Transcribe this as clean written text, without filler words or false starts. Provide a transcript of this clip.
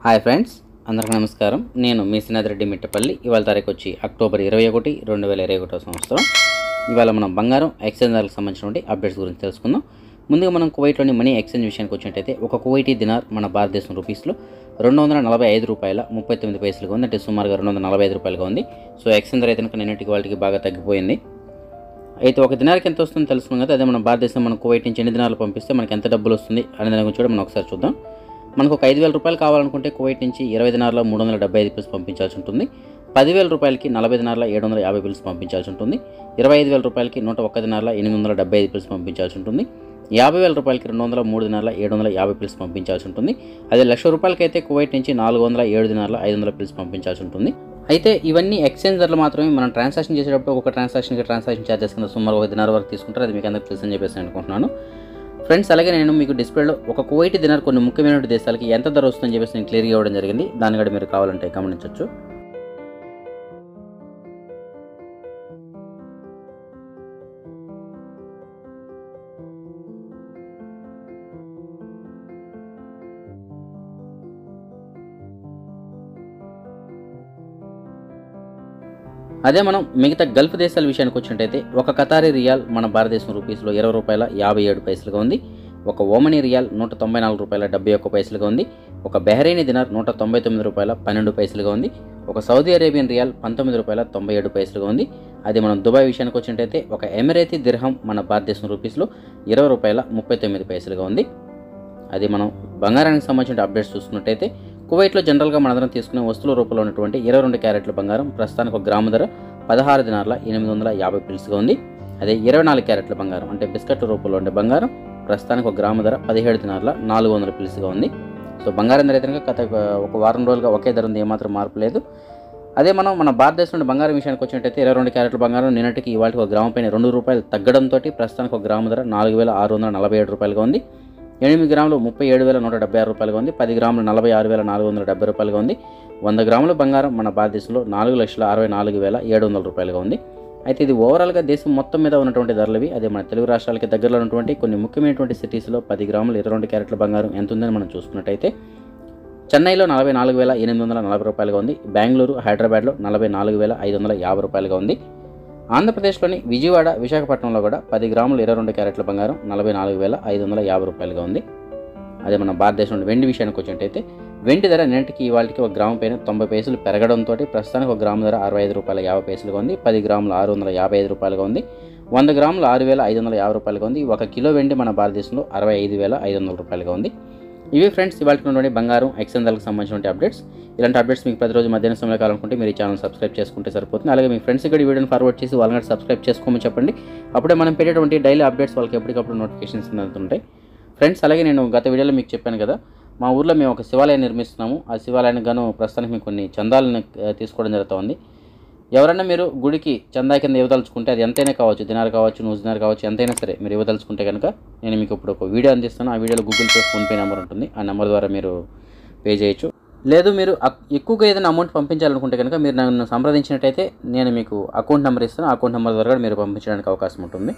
Hi friends, అందరికీ నమస్కారం. నేను మీ శ్రీనాథరెడ్డి మిట్టపల్లి. ఇవాళ తారీఖు వచ్చి అక్టోబర్ 21, 2021 సంవత్సరం. ఇవాళ మనం బంగారం ఎక్స్చేంజ్ ధరలకు సంబంధించినటువంటి అప్డేట్స్ గురించి తెలుసుకుందాం. ముందుగా మనం కువైట్లోని మనీ ఎక్స్చేంజ్ విషయానికి వచ్చినట్టయితే ఒక కువైటీ దినార్ మన భారతదేశం రూపీస్లో $245.39 ఉంది. అంటే సుమారుగా $245 ఉంది. సో ఎక్స్చేంజ్ ధర అయితే కనుక నిన్నటికి వాళ్ళకి బాగా తగ్గిపోయింది. అయితే ఒక దినార్కి ఎంత వస్తుందో తెలుసుకున్నాం కదా. అదే మన భారతదేశం మన కువైట్ నుంచి ఎన్ని దినార్లు పంపిస్తే మనకి ఎంత డబ్బులు వస్తుంది అనే దాని గురించి కూడా మనం ఒకసారి చూద్దాం. మనకు ఒక $5,000 కావాలనుకుంటే కువైట్ నుంచి 20 దినార్ల $375 పంపించాల్సి ఉంటుంది. 10,000 రూపాయలకి 40 దినార్ల $750 పంపించాల్సి ఉంటుంది. 25,000 రూపాయలకి 101 దినార్ల $875 పంపించాల్సి ఉంటుంది. 50,000 రూపాయలకి 203 దినార్ల $750 పంపించాల్సి ఉంటుంది. అదే ₹1,00,000 అయితే కువైట్ నుంచి 407 దినార్ల $500 పంపించాల్సి ఉంటుంది. అయితే ఇవన్నీ ఎక్స్చేంజ్ ధరలు మాత్రమే. మనం ట్రాన్సాక్షన్ చేసేటప్పుడు ఒక ట్రాన్సాక్షన్ ఛార్జెస్ కింద సుమారు $1 దినార్ వరకు తీసుకుంటారు. అది మీకు అందరికీ తెలుసని చెప్పేసి అనుకుంటున్నాను ఫ్రెండ్స్. అలాగే నేను మీకు డిస్ప్లేలో ఒక కువైట్ దినార్ కొన్ని ముఖ్యమైన దేశాలకి ఎంత ధర వస్తుందని చెప్పేసి నేను క్లియర్గా ఇవ్వడం జరిగింది. దాన్ని కూడా మీరు కావాలంటే గమనించవచ్చు. అదే మనం మిగతా గల్ఫ్ దేశాల విషయానికి వచ్చినట్టయితే ఒక ఖతారీ రియాల్ మన భారతదేశం రూపీస్లో ₹20.57 ఉంది. ఒక ఓమనీ రియాల్ ₹194.71 ఉంది. ఒక బెహ్రెయినీ దినార్ ₹199.12 ఉంది. ఒక సౌదీ అరేబియన్ రియాల్ $19.97 ఉంది. అది మనం దుబాయ్ విషయానికి వచ్చినట్టయితే ఒక ఎమిరేతీ దిర్హం మన భారతదేశం రూపీస్లో ₹20.39 ఉంది. అది మనం బంగారానికి సంబంధించిన అప్డేట్స్ చూసుకున్నట్టయితే కువైట్లో జనరల్గా మనందరం తీసుకునే వస్తువుల రూపంలో ఉన్నటువంటి 22 క్యారెట్ల బంగారం ప్రస్తుతానికి ఒక గ్రాము ధర 16 దినార్ల $850 ఉంది. అదే 24 క్యారెట్ల బంగారం అంటే బిస్కెట్ల రూపంలో ఉండే బంగారం ప్రస్తుతానికి ఒక గ్రాము ధర 17 దినార్ల $400 ఉంది. సో బంగారం ధర అయితే గత ఒక వారం రోజులుగా ఒకే ధర ఉంది, ఏమాత్రం మార్పు లేదు. అదే మనం మన భారతదేశం నుండి బంగారం విషయానికి వచ్చినట్టయితే 22 క్యారెట్ల బంగారం నిన్నటికి ఇవాళకి ఒక గ్రాము పైన ₹2 తగ్గడంతో ప్రస్తుతానికి ఒక గ్రాము ధర $4,647 ఉంది. 8 గ్రాములు $37,176 ఉంది. 10 గ్రాములు $46,470 ఉంది. 100 గ్రాముల బంగారం మన భారతదేశంలో $4,64,700 ఉంది. అయితే ఇది ఓవరాల్గా దేశం మొత్తం మీద ఉన్నటువంటి ధరలవి. అదే మన తెలుగు రాష్ట్రాలకి దగ్గరలో ఉన్నటువంటి కొన్ని ముఖ్యమైనటువంటి సిటీస్లో 10 గ్రాములు 22 క్యారెట్ల బంగారం ఎంత ఉందని మనం చూసుకున్నట్టయితే చెన్నైలో $44,840 ఉంది. బెంగళూరు, హైదరాబాద్లో $44,550 ఉంది. ఆంధ్రప్రదేశ్లోని విజయవాడ, విశాఖపట్నంలో కూడా 10 గ్రాములు 22 క్యారెట్ల బంగారం $44,550 ఉంది. అదే మన భారతదేశంలో వెండి విషయానికి వచ్చినట్టయితే వెండి ధర నిన్నటికి ఇవాళకి ఒక గ్రాము పైన 90 పైసలు పెరగడంతో ప్రస్తుతానికి ఒక గ్రాము ధర ₹65.50 ఉంది. 10 గ్రాములు $655 ఉంది. 100 గ్రాములు $6,550 ఉంది. 1 కిలో వెండి మన భారతదేశంలో $65,500 ఉంది. ఇవి ఫ్రెండ్స్ ఇవాళ ఉన్నటువంటి బంగారం ఎక్స్చేంజ్ ధరలకు సంబంధించిన అప్డేట్స్. ఇలాంటి అప్డేట్స్ మీకు ప్రతిరోజు మధ్యాహ్నం సమయంలో కావాలనుకుంటే మీరు ఈ ఛానల్ సబ్స్క్రైబ్ చేసుకుంటే సరిపోతుంది. అలాగే మీ ఫ్రెండ్స్ కూడా ఈ వీడియోని ఫార్వర్డ్ చేసి వాళ్ళని సబ్స్క్రైబ్ చేసుకోమని చెప్పండి. అప్పుడే మనం పెట్టేటువంటి డైలీ అప్డేట్స్ వాళ్ళకి ఎప్పటికప్పుడు నోటిఫికేషన్స్ అందుతుంటాయి ఫ్రెండ్స్. అలాగే నేను గత వీడియోలో మీకు చెప్పాను కదా, మా ఊర్లో మేము ఒక శివాలయం నిర్మిస్తున్నాము. ఆ శివాలయానికి గాను ప్రస్తుతానికి మీకు కొన్ని చందాలను తీసుకోవడం జరుగుతుంది. ఎవరైనా మీరు గుడికి చందా కింద ఇవ్వదలుచుకుంటే అది ఎంతైనా కావచ్చు, దినార్ కావచ్చు, నూజు దినార్ కావచ్చు, ఎంతైనా సరే మీరు ఇవ్వదలుచుకుంటే కనుక నేను మీకు ఇప్పుడు ఒక వీడియో అందిస్తాను. ఆ వీడియోలో గూగుల్ పే, ఫోన్పే నెంబర్ ఉంటుంది. ఆ నెంబర్ ద్వారా మీరు పే చేయొచ్చు. లేదు మీరు ఎక్కువగా ఏదైనా అమౌంట్ పంపించాలనుకుంటే కనుక మీరు నన్ను సంప్రదించినట్టయితే నేను మీకు అకౌంట్ నెంబర్ ఇస్తాను. ఆ అకౌంట్ నెంబర్ ద్వారా మీరు పంపించడానికి అవకాశం ఉంటుంది.